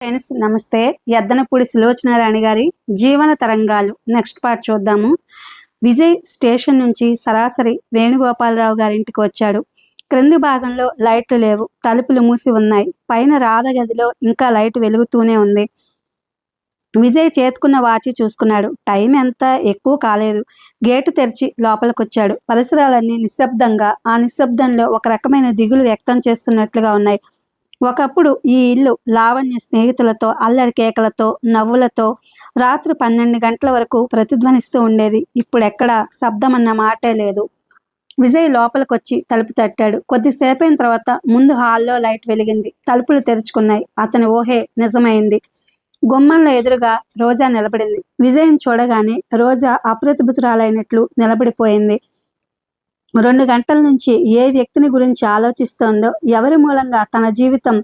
Friends నమస్తే. యద్దనపూడి సులోచనారాణి గారి జీవన తరంగాలు నెక్స్ట్ పార్ట్ చూద్దాము. విజయ్ స్టేషన్ నుంచి సరాసరి వేణుగోపాలరావు గారింటికి వచ్చాడు. క్రింది భాగంలో లైట్లు లేవు, తలుపులు మూసి ఉన్నాయి. పైన రాధ గదిలో ఇంకా లైట్ వెలుగుతూనే ఉంది. విజయ్ చేతుకున్న వాచి చూసుకున్నాడు. టైం ఎంత ఎక్కువ కాలేదు. గేటు తెరిచి లోపలికొచ్చాడు. పరిసరాలన్నీ నిశ్శబ్దంగా, ఆ నిశ్శబ్దంలో ఒక రకమైన దిగులు వ్యక్తం చేస్తున్నట్లుగా ఉన్నాయి. ఒకప్పుడు ఈ ఇల్లు లావణ్య స్నేహితులతో, అల్లరి కేకలతో, నవ్వులతో రాత్రి 12 గంటల వరకు ప్రతిధ్వనిస్తూ ఉండేది. ఇప్పుడెక్కడ శబ్దమన్న మాటే లేదు. విజయ్ లోపలికొచ్చి తలుపు తట్టాడు. కొద్దిసేపైన తర్వాత ముందు హాల్లో లైట్ వెలిగింది. తలుపులు తెరుచుకున్నాయి. అతని ఊహే నిజమైంది. గుమ్మంలో ఎదురుగా రోజా నిలబడింది. విజయ్ని చూడగానే రోజా అప్రతిభుతురాలైనట్లు నిలబడిపోయింది. 2 గంటల నుంచి ఏ వ్యక్తిని గురించి ఆలోచిస్తోందో, ఎవరి మూలంగా తన జీవితం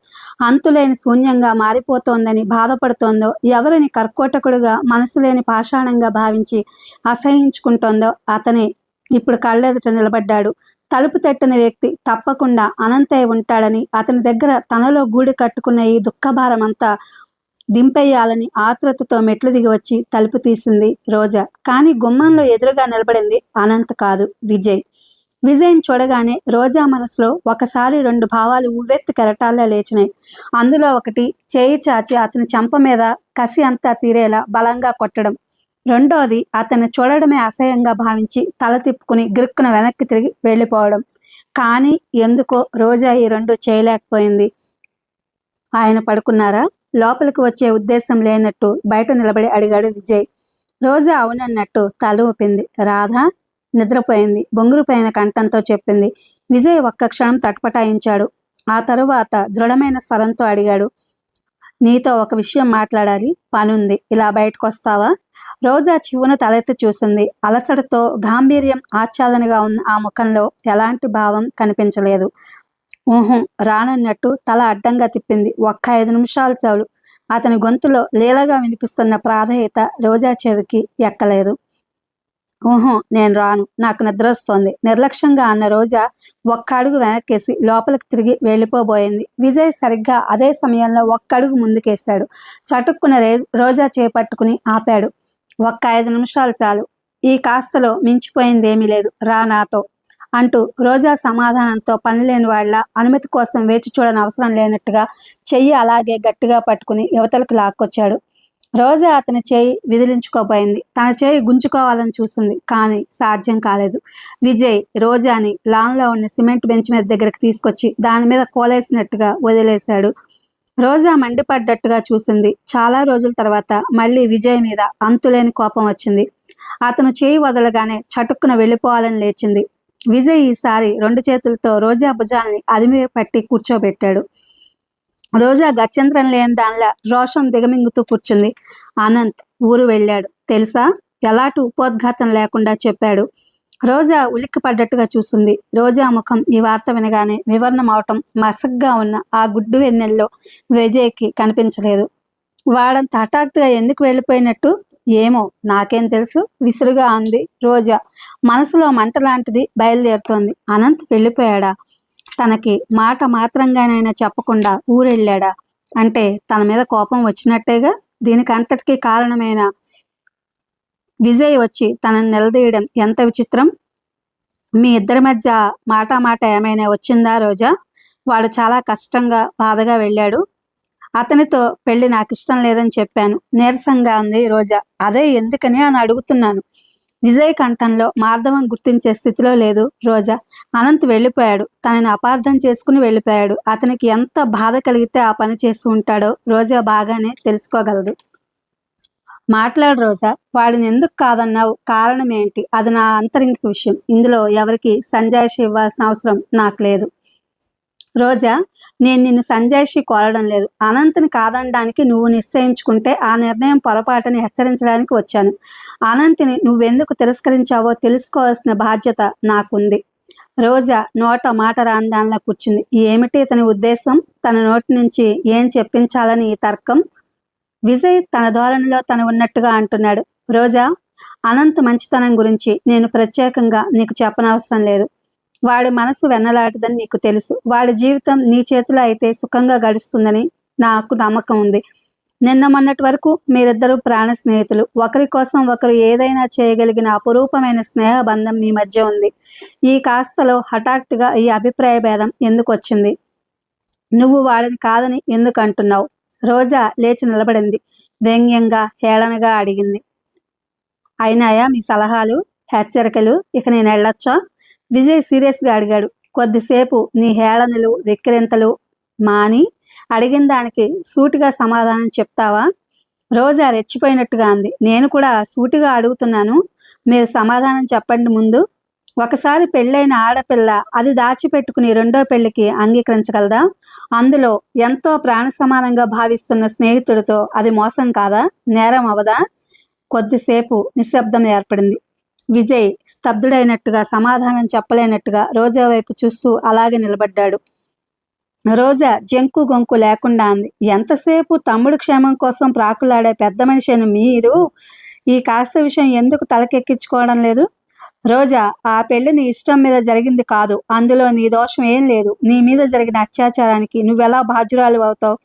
అంతులేని శూన్యంగా మారిపోతోందని బాధపడుతోందో, ఎవరిని కర్కోటకుడుగా మనసులేని పాషాణంగా భావించి అసహించుకుంటోందో అతనే ఇప్పుడు కళ్ళెదుట నిలబడ్డాడు. తలుపు తట్టిన వ్యక్తి తప్పకుండా అనంతయ్య ఉంటాడని, అతని దగ్గర తనలో గూడు కట్టుకున్న ఈ దుఃఖభారం అంతా దింపేయాలని ఆతృతతో మెట్లు దిగి వచ్చి తలుపు తీసింది రోజా. కానీ గుమ్మంలో ఎదురుగా నిలబడింది అనంత్ కాదు, విజయ్. విజయ్ని చూడగానే రోజా మనసులో ఒకసారి 2 భావాలు ఉవ్వెత్తి కెరటాల్లో లేచినాయి. అందులో ఒకటి చేయి చాచి అతని చెంప మీద కసి అంతా తీరేలా బలంగా కొట్టడం. రెండోది అతన్ని చూడడమే అసహ్యంగా భావించి తల తిప్పుకుని గిరుక్కున వెనక్కి తిరిగి వెళ్ళిపోవడం. కానీ ఎందుకో రోజా ఈ 2 చేయలేకపోయింది. ఆయన పడుకున్నారా? లోపలికి వచ్చే ఉద్దేశం లేనట్టు బయట నిలబడి అడిగాడు విజయ్. రోజా అవునన్నట్టు తల ఊపింది. రాధా నిద్రపోయింది, బొంగురుపోయిన కంఠంతో చెప్పింది. విజయ్ ఒక్క క్షణం తటపటాయించాడు. ఆ తరువాత దృఢమైన స్వరంతో అడిగాడు, నీతో ఒక విషయం మాట్లాడాలి, పనుంది, ఇలా బయటకు వస్తావా? రోజా చివున తలెత్తి చూసింది. అలసటతో గాంభీర్యం ఆచ్ఛాదనగా ఉన్న ఆ ముఖంలో ఎలాంటి భావం కనిపించలేదు. ఊహు రానన్నట్టు తల అడ్డంగా తిప్పింది. ఒక్క 5 నిమిషాలు చాలు. అతని గొంతులో లీలగా వినిపిస్తున్న ప్రాధేయత రోజా చెవికి ఎక్కలేదు. ఊహు నేను రాను, నాకు నిద్ర వస్తోంది, నిర్లక్ష్యంగా అన్న రోజా ఒక్క అడుగు వెనక్కేసి లోపలికి తిరిగి వెళ్ళిపోబోయింది. విజయ్ సరిగ్గా అదే సమయంలో ఒక్క అడుగు ముందుకేశాడు. చటుక్కున రోజా చేపట్టుకుని ఆపాడు. ఒక్క 5 నిమిషాలు చాలు, ఈ కాస్తలో మించిపోయిందేమీ లేదు, రా నాతో అంటూ రోజా సమాధానంతో పనిలేని వాళ్ళ అనుమతి కోసం వేచి చూడని అవసరం లేనట్టుగా చెయ్యి అలాగే గట్టిగా పట్టుకుని యువతలకు లాక్కొచ్చాడు. రోజా అతని చేయి విదిలించుకోబోయింది. తన చేయి గుంజుకోవాలని చూసింది, కానీ సాధ్యం కాలేదు. విజయ్ రోజాని లాన్లో ఉన్న సిమెంట్ బెంచ్ మీద దగ్గరికి తీసుకొచ్చి దాని మీద కోలేసినట్టుగా వదిలేశాడు. రోజా మండిపడ్డట్టుగా చూసింది. చాలా రోజుల తర్వాత మళ్ళీ విజయ్ మీద అంతులేని కోపం వచ్చింది. అతను చేయి వదలగానే చటుక్కున వెళ్ళిపోవాలని లేచింది. విజయ్ ఈసారి 2 చేతులతో రోజా భుజాల్ని అదిమి పట్టి కూర్చోబెట్టాడు. రోజా గత్యంతరం లేని దానిలా రోషం దిగమింగుతూ కూర్చుంది. అనంత్ ఊరు వెళ్ళాడు తెలుసా? ఎలాంటి ఉపోద్ఘాతం లేకుండా చెప్పాడు. రోజా ఉలిక్కి పడ్డట్టుగా చూసింది. రోజా ముఖం ఈ వార్త వినగానే వివరణం అవటం మసగ్గా ఉన్న ఆ గుడ్డు వెన్నెల్లో విజయ్కి కనిపించలేదు. వాడంత హఠాత్తుగా ఎందుకు వెళ్ళిపోయినట్టు? ఏమో నాకేం తెలుసు, విసురుగా అంది రోజా. మనసులో మంట లాంటిది బయలుదేరుతోంది. అనంత్ వెళ్ళిపోయాడా? తనకి మాట మాత్రంగానైనా చెప్పకుండా ఊరెళ్ళాడా? అంటే తన మీద కోపం వచ్చినట్టేగా. దీనికి అంతటికీ కారణమైన విజయ్ వచ్చి తనని నిలదీయడం ఎంత విచిత్రం. మీ ఇద్దరి మధ్య మాట ఏమైనా వచ్చిందా రోజా? వాడు చాలా కష్టంగా బాధగా వెళ్ళాడు. అతనితో పెళ్లి నాకు ఇష్టం లేదని చెప్పాను, నీరసంగా ఉంది రోజా. అదే ఎందుకని అని అడుగుతున్నాను. విజయ్ కంఠంలో మార్ధవం గుర్తించే స్థితిలో లేదు రోజా. అనంత్ వెళ్ళిపోయాడు, తనని అపార్థం చేసుకుని వెళ్ళిపోయాడు. అతనికి ఎంత బాధ కలిగితే ఆ పని చేసి ఉంటాడో రోజా బాగానే తెలుసుకోగలదు. మాట్లాడు రోజా, వాడిని ఎందుకు కాదన్నావు? కారణం ఏంటి? అది నా అంతరింగిక విషయం. ఇందులో ఎవరికి సంజాయిషి ఇవ్వాల్సిన అవసరం నాకు లేదు. రోజా, నేను నిన్ను సంజాయిషి కోరడం లేదు. అనంత్ని కాదనడానికి నువ్వు నిశ్చయించుకుంటే ఆ నిర్ణయం పొరపాటుని హెచ్చరించడానికి వచ్చాను. అనంత్ని నువ్వెందుకు తిరస్కరించావో తెలుసుకోవాల్సిన బాధ్యత నాకుంది. రోజా నోట మాట రాని దానిలా కూర్చుంది. ఏమిటి ఇతని ఉద్దేశం? తన నోటి నుంచి ఏం చెప్పించాలని ఈ తర్కం? విజయ్ తన ధోరణిలో తను ఉన్నట్టుగా అంటున్నాడు. రోజా, అనంత్ మంచితనం గురించి నేను ప్రత్యేకంగా నీకు చెప్పనవసరం లేదు. వాడి మనసు వెన్నలాంటిదని నీకు తెలుసు. వాడి జీవితం నీ చేతిలో అయితే సుఖంగా గడుస్తుందని నాకు నమ్మకం ఉంది. నిన్న మొన్నటి వరకు మీరిద్దరూ ప్రాణ స్నేహితులు. ఒకరి కోసం ఒకరు ఏదైనా చేయగలిగిన అపురూపమైన స్నేహ బంధం మీ మధ్య ఉంది. ఈ కాస్తలో హఠాత్తుగా ఈ అభిప్రాయ భేదం ఎందుకు వచ్చింది? నువ్వు వాడిని కాదని ఎందుకు అంటున్నావు? రోజా లేచి నిలబడింది. వ్యంగ్యంగా హేళనగా అడిగింది. అయినాయా మీ సలహాలు, హెచ్చరికలు? ఇక నేను వెళ్ళొచ్చా? విజయ్ సీరియస్గా అడిగాడు. కొద్దిసేపు నీ హేళనలు, వెక్కిరింతలు మాని అడిగిన దానికి సూటిగా సమాధానం చెప్తావా? రోజా రెచ్చిపోయినట్టుగా అంది. నేను కూడా సూటిగా అడుగుతున్నాను, మీరు సమాధానం చెప్పండి ముందు. ఒకసారి పెళ్ళైన ఆడపిల్ల అది దాచిపెట్టుకుని రెండో పెళ్లికి అంగీకరించగలదా? అందులో ఎంతో ప్రాణ సమానంగా భావిస్తున్న స్నేహితుడితో అది మోసం కాదా? నేరం అవదా? కొద్దిసేపు నిశ్శబ్దం ఏర్పడింది. విజయ్ స్తబ్దుడైనట్టుగా, సమాధానం చెప్పలేనట్టుగా రోజా వైపు చూస్తూ అలాగే నిలబడ్డాడు. రోజా జంకు గొంకు లేకుండా అంది. ఎంతసేపు తమ్ముడు క్షేమం కోసం ప్రాకులాడే పెద్ద మనిషి అయిన మీరు ఈ కాస్త విషయం ఎందుకు తలకెక్కించుకోవడం లేదు? రోజా, ఆ పెళ్లి నీ ఇష్టం మీద జరిగింది కాదు. అందులో నీ దోషం ఏం లేదు. నీ మీద జరిగిన అత్యాచారానికి నువ్వెలా బాధ్యురాలు అవుతావు?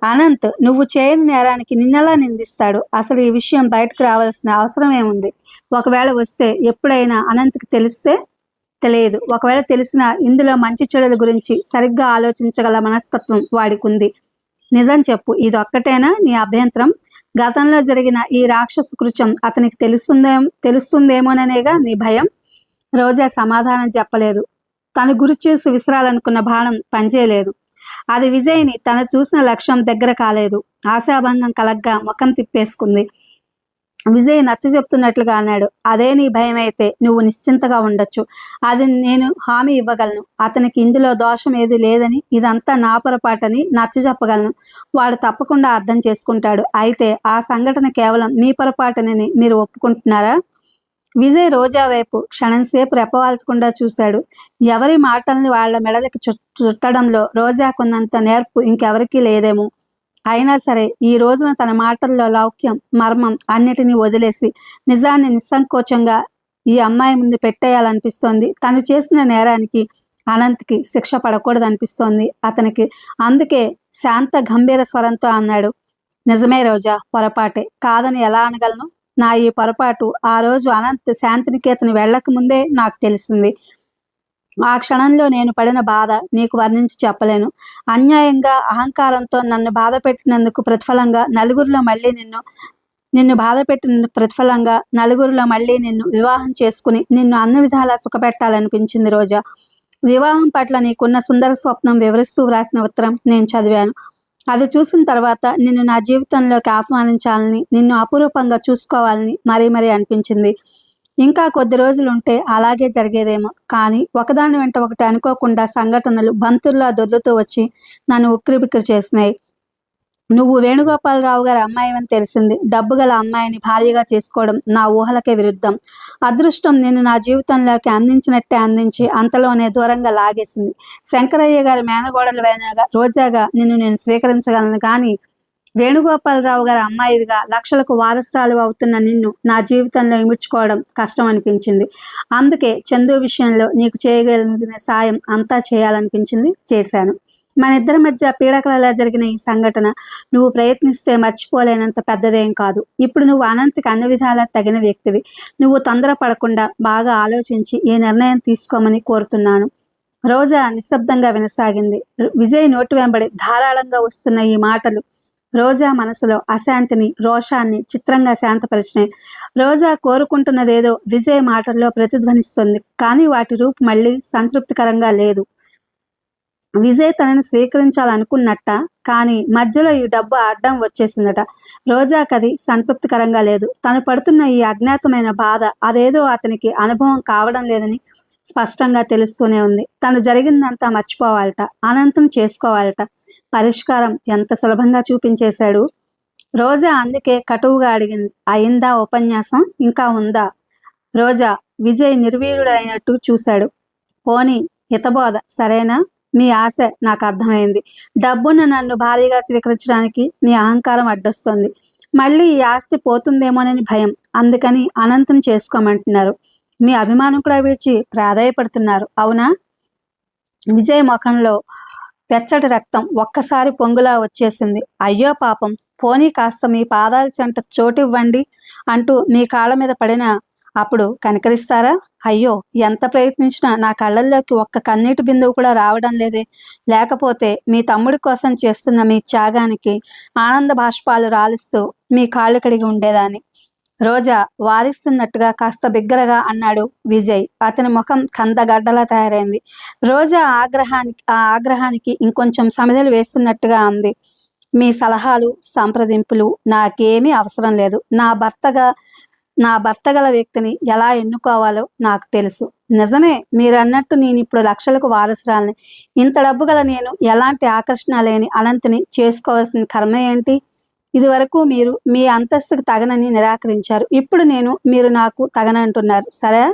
అనంత్ నువ్వు చేయని నేరానికి నిన్నెలా నిందిస్తాడు? అసలు ఈ విషయం బయటకు రావాల్సిన అవసరం ఏముంది? ఒకవేళ వస్తే ఎప్పుడైనా అనంత్కి తెలిస్తే? తెలియదు. ఒకవేళ తెలిసినా ఇందులో మంచి చెడుల గురించి సరిగ్గా ఆలోచించగల మనస్తత్వం వాడికి ఉంది. నిజం చెప్పు, ఇదొక్కటేనా నీ అభ్యంతరం? గతంలో జరిగిన ఈ రాక్షసు కృత్యం అతనికి తెలుస్తుందేమోననేగా నీ భయం? రోజా సమాధానం చెప్పలేదు. తను గురి చూసి విసిరాలనుకున్న బాణం పనిచేయలేదు. అది విజయ్ని తను చూసిన లక్ష్యం దగ్గర కాలేదు. ఆశాభంగం కలగ్గా ముఖం తిప్పేసుకుంది. విజయ్ నచ్చ చెప్తున్నట్లుగా అన్నాడు. అదే నీ భయం అయితే నువ్వు నిశ్చింతగా ఉండొచ్చు. అది నేను హామీ ఇవ్వగలను. అతనికి ఇందులో దోషం ఏది లేదని, ఇదంతా నా పొరపాటని నచ్చ చెప్పగలను. వాడు తప్పకుండా అర్థం చేసుకుంటాడు. అయితే ఆ సంఘటన కేవలం మీ పొరపాటనని మీరు ఒప్పుకుంటున్నారా? విజయ్ రోజా వైపు క్షణంసేపు రెప్పవాల్చకుండా చూశాడు. ఎవరి మాటల్ని వాళ్ల మెడలకి చుట్టడంలో రోజాకున్నంత నేర్పు ఇంకెవరికీ లేదేమో. అయినా సరే ఈ రోజున తన మాటల్లో లౌక్యం, మర్మం అన్నిటినీ వదిలేసి నిజాన్ని నిస్సంకోచంగా ఈ అమ్మాయి ముందు పెట్టేయాలనిపిస్తోంది. తను చేసిన నేరానికి అనంత్కి శిక్ష పడకూడదనిపిస్తోంది అతనికి. అందుకే శాంత గంభీర స్వరంతో అన్నాడు. నిజమే రోజా, పొరపాటే. కాదని ఎలా అనగలను? నా ఈ పొరపాటు ఆ రోజు అనంత్ శాంతినికేతన్ వెళ్ళక ముందే నాకు తెలిసింది. ఆ క్షణంలో నేను పడిన బాధ నీకు వర్ణించి చెప్పలేను. అన్యాయంగా, అహంకారంతో నన్ను బాధ పెట్టినందుకు ప్రతిఫలంగా నలుగురిలో మళ్ళీ నిన్ను వివాహం చేసుకుని నిన్ను అన్ని విధాలా సుఖపెట్టాలనిపించింది రోజా. వివాహం పట్ల నీకున్న సుందర స్వప్నం వివరిస్తూ వ్రాసిన ఉత్తరం నేను చదివాను. అది చూసిన తర్వాత నిన్ను నా జీవితంలోకి ఆహ్వానించాలని, నిన్ను అపురూపంగా చూసుకోవాలని మరీ అనిపించింది. ఇంకా కొద్ది రోజులుంటే అలాగే జరిగేదేమో. కానీ ఒకదాని వెంట ఒకటి అనుకోకుండా సంఘటనలు బంతుల్లా దొర్లుతూ వచ్చి నన్ను ఉక్కిరిబిక్కిరి చేసినాయి. నువ్వు వేణుగోపాలరావు గారి అమ్మాయివని తెలిసింది. డబ్బు గల అమ్మాయిని భార్యగా చేసుకోవడం నా ఊహలకే విరుద్ధం. అదృష్టం నిన్ను నా జీవితంలోకి అందించినట్టే అందించి అంతలోనే దూరంగా లాగేసింది. శంకరయ్య గారి మేనగోడలు రోజాగా నిన్ను నేను స్వీకరించగలను. కానీ వేణుగోపాలరావు గారి అమ్మాయివిగా లక్షలకు వారసురాలు అవుతున్న నిన్ను నా జీవితంలో ఇముడ్చుకోవడం కష్టం అనిపించింది. అందుకే చందు విషయంలో నీకు చేయగలిగిన సాయం అంతా చేయాలనిపించింది, చేశాను. మన ఇద్దరి మధ్య పీడకలలా జరిగిన ఈ సంఘటన నువ్వు ప్రయత్నిస్తే మర్చిపోలేనంత పెద్దదేం కాదు. ఇప్పుడు నువ్వు అనంత్కి అన్ని విధాలా తగిన వ్యక్తివి. నువ్వు తొందరపడకుండా బాగా ఆలోచించి ఈ నిర్ణయం తీసుకోమని కోరుతున్నాను. రోజా నిశ్శబ్దంగా వినసాగింది. విజయ్ నోటి వెంబడి ధారాళంగా వస్తున్న ఈ మాటలు రోజా మనసులో అశాంతిని, రోషాన్ని చిత్రంగా శాంతపరిచినాయి. రోజా కోరుకుంటున్నదేదో విజయ్ మాటల్లో ప్రతిధ్వనిస్తుంది. కానీ వాటి రూపు మళ్ళీ సంతృప్తికరంగా లేదు. విజయ్ తనని స్వీకరించాలనుకున్నట్ట, కానీ మధ్యలో ఈ డబ్బు అడ్డం వచ్చేసిందట. రోజాకది సంతృప్తికరంగా లేదు. తను పడుతున్న ఈ అజ్ఞాతమైన బాధ అదేదో అతనికి అనుభవం కావడం లేదని స్పష్టంగా తెలుస్తూనే ఉంది. తను జరిగిందంతా మర్చిపోవాలట, అనంతం చేసుకోవాలట. పరిష్కారం ఎంత సులభంగా చూపించేశాడు. రోజా అందుకే కటువుగా అడిగింది. అయిందా ఉపన్యాసం? ఇంకా ఉందా? రోజా విజయ్ నిర్వీర్యుడైనట్టు చూశాడు. పోనీ హితబోధ సరేనా? మీ ఆశ నాకు అర్థమైంది. డబ్బును నన్ను భారీగా స్వీకరించడానికి మీ అహంకారం అడ్డొస్తోంది. మళ్ళీ ఈ ఆస్తి పోతుందేమోనని భయం. అందుకని అనంతం చేసుకోమంటున్నారు. మీ అభిమానం కూడా విడిచి ప్రాధాయపడుతున్నారు, అవునా? విజయ్ ముఖంలో వెచ్చటి రక్తం ఒక్కసారి పొంగులా వచ్చేసింది. అయ్యో పాపం, పోనీ కాస్త మీ పాదాల చెంట చోటివ్వండి అంటూ మీ కాళ్ళ మీద పడిన అప్పుడు కనికరిస్తారా? అయ్యో, ఎంత ప్రయత్నించినా నా కళ్ళల్లోకి ఒక్క కన్నీటి బిందువు కూడా రావడం లేదే. లేకపోతే మీ తమ్ముడి కోసం చేస్తున్న మీ త్యాగానికి ఆనంద బాష్పాలు రాలుస్తూ మీ కాళ్ళు కడిగి ఉండేదాన్ని. రోజా వారిస్తున్నట్టుగా కాస్త బిగ్గరగా అన్నాడు విజయ్. అతని ముఖం కందగడ్డలా తయారైంది. రోజా ఆగ్రహానికి ఇంకొంచెం సమిధలు వేస్తున్నట్టుగా అంది. మీ సలహాలు సంప్రదింపులు నాకేమీ అవసరం లేదు. నా భర్త గల వ్యక్తిని ఎలా ఎన్నుకోవాలో నాకు తెలుసు. నిజమే, మీరన్నట్టు నేను ఇప్పుడు లక్షలకు వారసురాల్ని. ఇంత డబ్బు గల నేను ఎలాంటి ఆకర్షణ లేని అనంతిని చేసుకోవాల్సిన కర్మ ఏంటి? ఇదివరకు మీరు మీ అంతస్తుకు తగనని నిరాకరించారు. ఇప్పుడు మీరు నాకు తగనంటున్నారు. సరే?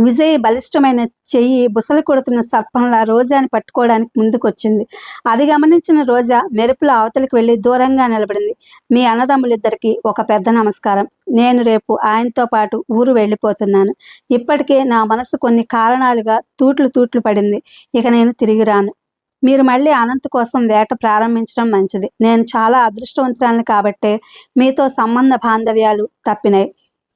విజయ్ బలిష్టమైన చెయ్యి బుసలు కొడుతున్న సర్పంలా రోజాని పట్టుకోవడానికి ముందుకొచ్చింది. అది గమనించిన రోజా మెరుపుల అవతలికి వెళ్ళి దూరంగా నిలబడింది. మీ అన్నదమ్ములిద్దరికీ ఒక పెద్ద నమస్కారం. నేను రేపు ఆయనతో పాటు ఊరు వెళ్ళిపోతున్నాను. ఇప్పటికే నా మనసు కొన్ని కారణాలుగా తూట్లు పడింది. ఇక నేను తిరిగి రాను. మీరు మళ్ళీ అనంత్ కోసం వేట ప్రారంభించడం మంచిది. నేను చాలా అదృష్టవంతురాలిని కాబట్టే మీతో సంబంధ బాంధవ్యాలు తప్పినాయి.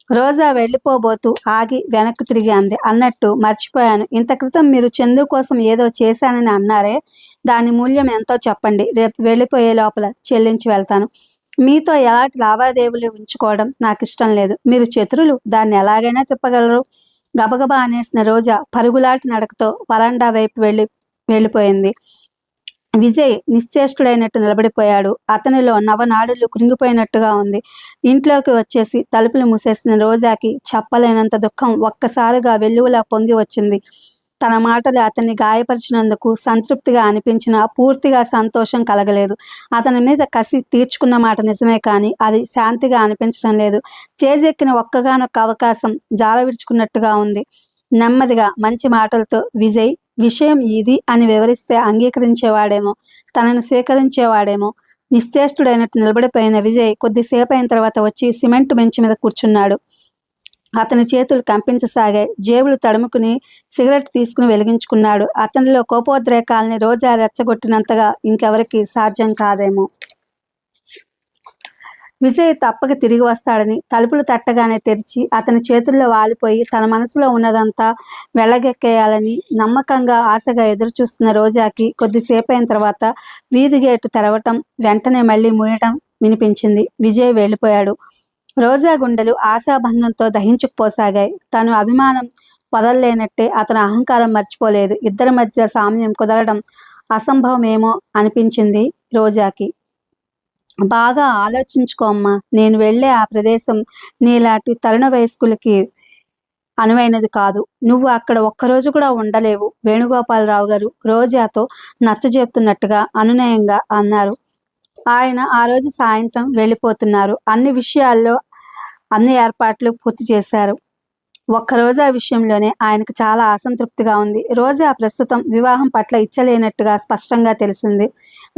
రోజా వెళ్ళిపోబోతూ ఆగి వెనక్కు తిరిగి అంది. అన్నట్టు మర్చిపోయాను, ఇంత క్రితం మీరు చందు కోసం ఏదో చేశానని అన్నారే, దాని మూల్యం ఎంతో చెప్పండి. రేపు వెళ్ళిపోయే లోపల చెల్లించి వెళ్తాను. మీతో ఎలాంటి లావాదేవీలు ఉంచుకోవడం నాకు ఇష్టం లేదు. మీరు చతురులు, దాన్ని ఎలాగైనా తిప్పగలరు. గబగబా అనేసిన రోజా పరుగులాటి నడకతో వరండా వైపు వెళ్ళిపోయింది. విజయ్ నిశ్చేష్టుడైనట్టు నిలబడిపోయాడు. అతనిలో నవనాడులు కృంగిపోయినట్టుగా ఉంది. ఇంట్లోకి వచ్చేసి తలుపులు మూసేసిన రోజాకి చెప్పలేనంత దుఃఖం ఒక్కసారిగా వెల్లువలా పొంగి వచ్చింది. తన మాటలు అతన్ని గాయపరిచినందుకు సంతృప్తిగా అనిపించినా పూర్తిగా సంతోషం కలగలేదు. అతని మీద కసి తీర్చుకున్న మాట నిజమే, కానీ అది శాంతిగా అనిపించడం లేదు. చేజెక్కిన ఒక్కగానొక్క అవకాశం జారవిడుచుకున్నట్టుగా ఉంది. నెమ్మదిగా మంచి మాటలతో విజయ్ విషయం ఇది అని వివరిస్తే అంగీకరించేవాడేమో, తనను స్వీకరించేవాడేమో. నిశ్చేష్టుడైనట్టు నిలబడిపోయిన విజయ్ కొద్దిసేపు అయిన తర్వాత వచ్చి సిమెంట్ బెంచ్ మీద కూర్చున్నాడు. అతని చేతులు కంపించసాగాయి. జేబులు తడుముకుని సిగరెట్ తీసుకుని వెలిగించుకున్నాడు. అతనిలో కోపోద్రేకాల్ని రోజా రెచ్చగొట్టినంతగా ఇంకెవరికి సాధ్యం కాదేమో. విజయ్ తప్పక తిరిగి వస్తాడని తలుపులు తట్టగానే తెరిచి అతని చేతుల్లో వాలిపోయి తన మనసులో ఉన్నదంతా వెళ్ళగెక్కేయాలని నమ్మకంగా ఆశగా ఎదురుచూస్తున్న రోజాకి కొద్దిసేపు అయిన తర్వాత వీధి గేటు తెరవటం, వెంటనే మళ్ళీ మూయటం వినిపించింది. విజయ్ వెళ్ళిపోయాడు. రోజా గుండెలు ఆశాభంగంతో దహించుకుపోసాగాయి. తను అభిమానం వదలలేనట్టే అతను అహంకారం మర్చిపోలేదు. ఇద్దరి మధ్య సామ్యం కుదరడం అసంభవమేమో అనిపించింది రోజాకి. బాగా ఆలోచించుకోమ్మా, నేను వెళ్ళే ఆ ప్రదేశం నీలాంటి తరుణ వయస్కులకి అనువైనది కాదు. నువ్వు అక్కడ ఒక్కరోజు కూడా ఉండలేవు. వేణుగోపాలరావు గారు రోజాతో నచ్చజెప్తున్నట్టుగా అనునయంగా అన్నారు. ఆయన ఆ రోజు సాయంత్రం వెళ్ళిపోతున్నారు. అన్ని విషయాల్లో అన్ని ఏర్పాట్లు పూర్తి చేశారు. ఒక్కరోజు ఆ విషయంలోనే ఆయనకు చాలా అసంతృప్తిగా ఉంది. రోజా ప్రస్తుతం వివాహం పట్ల ఇచ్చలేనట్టుగా స్పష్టంగా తెలిసింది.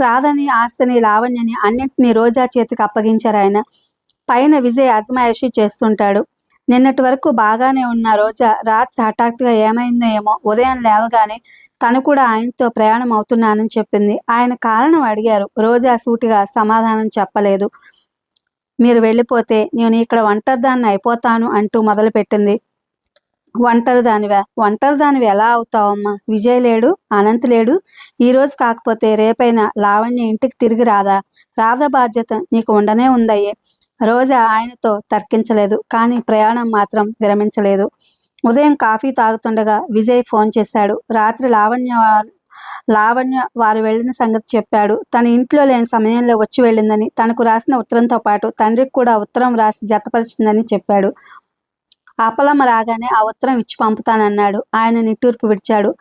రాధని, ఆస్తిని, లావణ్యని అన్నింటినీ రోజా చేతికి అప్పగించారు ఆయన. పైన విజయ్ అజమాయిషీ చేస్తుంటాడు. నిన్నటి వరకు బాగానే ఉన్న రోజా రాత్రి హఠాత్తుగా ఏమైందో ఏమో ఉదయం లేవగానే తను కూడా ఆయనతో ప్రయాణం అవుతున్నానని చెప్పింది. ఆయన కారణం అడిగారు. రోజా సూటిగా సమాధానం చెప్పలేదు. మీరు వెళ్ళిపోతే నేను ఇక్కడ ఒంటరిదాన్ని అయిపోతాను అంటూ మొదలుపెట్టింది. ఒంటరిదానివి ఎలా అవుతావమ్మా? విజయ్ లేడు, అనంత్ లేడు. ఈరోజు కాకపోతే రేపైనా లావణ్య ఇంటికి తిరిగి రాదా? రాధ బాధ్యత నీకు ఉండనే ఉందయ్యే. రోజా ఆయనతో తర్కించలేదు, కానీ ప్రయాణం మాత్రం విరమించలేదు. ఉదయం కాఫీ తాగుతుండగా విజయ్ ఫోన్ చేశాడు. రాత్రి లావణ్య వారు వెళ్ళిన సంగతి చెప్పాడు. తన ఇంట్లో లేని సమయంలో వచ్చి వెళ్ళిందని, తనకు రాసిన ఉత్తరంతో పాటు తండ్రికి కూడా ఉత్తరం రాసి జతపరిచిందని చెప్పాడు. అపలమ్మ రాగానే ఆ ఉత్తరం ఇచ్చి పంపుతానన్నాడు. ఆయన నిట్టూర్పు విడిచాడు.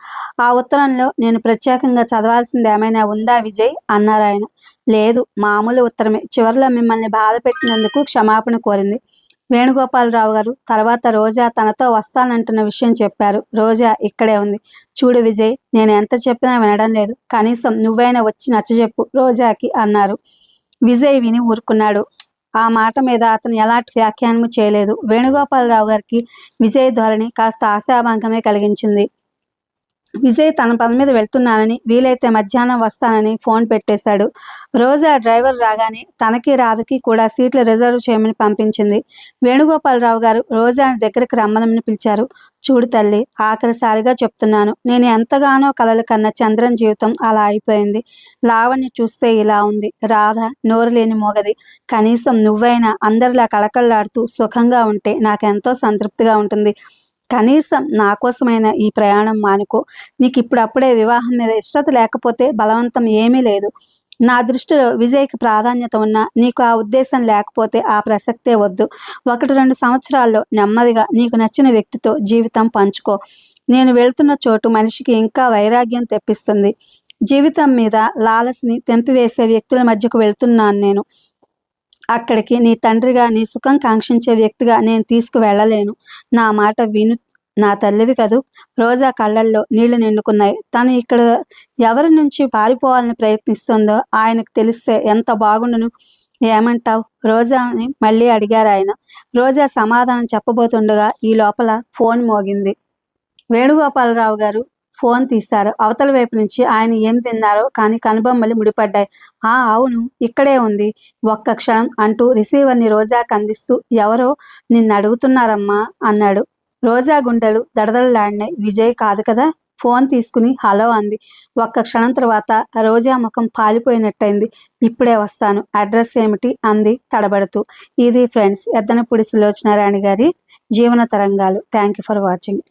ఆ ఉత్తరంలో నేను ప్రత్యేకంగా చదవాల్సింది ఏమైనా ఉందా విజయ్ అన్నారు ఆయన. లేదు, మామూలు ఉత్తరమే. చివరిలో మిమ్మల్ని బాధ పెట్టినందుకు క్షమాపణ కోరింది. వేణుగోపాలరావు గారు తర్వాత రోజా తనతో వస్తానంటున్న విషయం చెప్పారు. రోజా ఇక్కడే ఉంది. చూడు విజయ్, నేను ఎంత చెప్పినా వినడం లేదు. కనీసం నువ్వైనా వచ్చి నచ్చజెప్పు రోజాకి అన్నారు. విజయ్ విని ఊరుకున్నాడు. ఆ మాట మీద అతను ఎలాంటి వ్యాఖ్యానము చేయలేదు. వేణుగోపాలరావు గారికి విజయ్ ధోరణి కాస్త ఆశాభంగమే కలిగించింది. విజయ్ తన పని మీద వెళ్తున్నానని, వీలైతే మధ్యాహ్నం వస్తానని ఫోన్ పెట్టేశాడు. రోజా డ్రైవర్ రాగానే తనకి రాధకి కూడా సీట్లు రిజర్వ్ చేయమని పంపించింది. వేణుగోపాలరావు గారు రోజాని దగ్గరికి రమ్మనని పిలిచారు. చూడు తల్లి, ఆఖరిసారిగా చెప్తున్నాను, నేను ఎంతగానో కలలు కన్న చంద్రన్ జీవితం అలా అయిపోయింది. లావణ్య చూస్తే ఇలా ఉంది. రాధ నోరు లేని మొగది. కనీసం నువ్వైనా అందరిలా కళకళలాడుతూ సుఖంగా ఉంటే నాకెంతో సంతృప్తిగా ఉంటుంది. కనీసం నా కోసమైనా ఈ ప్రయాణం మానుకో. నీకు ఇప్పుడప్పుడే వివాహం మీద ఇష్టత లేకపోతే బలవంతం ఏమీ లేదు. నా దృష్టిలో విజయ్కి ప్రాధాన్యత ఉన్నా నీకు ఆ ఉద్దేశం లేకపోతే ఆ ప్రసక్తే వద్దు. 1-2 సంవత్సరాల్లో నెమ్మదిగా నీకు నచ్చిన వ్యక్తితో జీవితం పంచుకో. నేను వెళ్తున్న చోటు మనిషికి ఇంకా వైరాగ్యం తెప్పిస్తుంది. జీవితం మీద లాలస్ని తెంపివేసే వ్యక్తుల మధ్యకు వెళ్తున్నాను నేను. అక్కడికి నీ తండ్రిగా, నీ సుఖం కాంక్షించే వ్యక్తిగా నేను తీసుకువెళ్ళలేను. నా మాట విను, నా తల్లివి కదూ. రోజా కళ్ళల్లో నీళ్లు నిండుకున్నాయి. తను ఇక్కడ ఎవరి నుంచి పారిపోవాలని ప్రయత్నిస్తుందో ఆయనకు తెలిస్తే ఎంత బాగుండును. ఏమంటావు రోజా అని మళ్ళీ అడిగారు ఆయన. రోజా సమాధానం చెప్పబోతుండగా ఈ లోపల ఫోన్ మోగింది. వేణుగోపాలరావు గారు ఫోన్ తీశారు. అవతల వైపు నుంచి ఆయన ఏం విన్నారో కానీ కనుబొమ్మలు ముడిపడ్డాయి. అవును, ఇక్కడే ఉంది. ఒక్క క్షణం అంటూ రిసీవర్ని రోజాకి అందిస్తూ, ఎవరో నిన్ను అడుగుతున్నారమ్మా అన్నాడు. రోజా గుండెలు దడదడలాడినాయి. విజయ్ కాదు కదా. ఫోన్ తీసుకుని హలో అంది. ఒక్క క్షణం తర్వాత రోజా ముఖం పాలిపోయినట్టయింది. ఇప్పుడే వస్తాను, అడ్రస్ ఏమిటి అంది తడబడుతూ. ఇది ఫ్రెండ్స్, ఎద్దనపూడి సులోచనారాణి గారి జీవన తరంగాలు. Thank you for watching.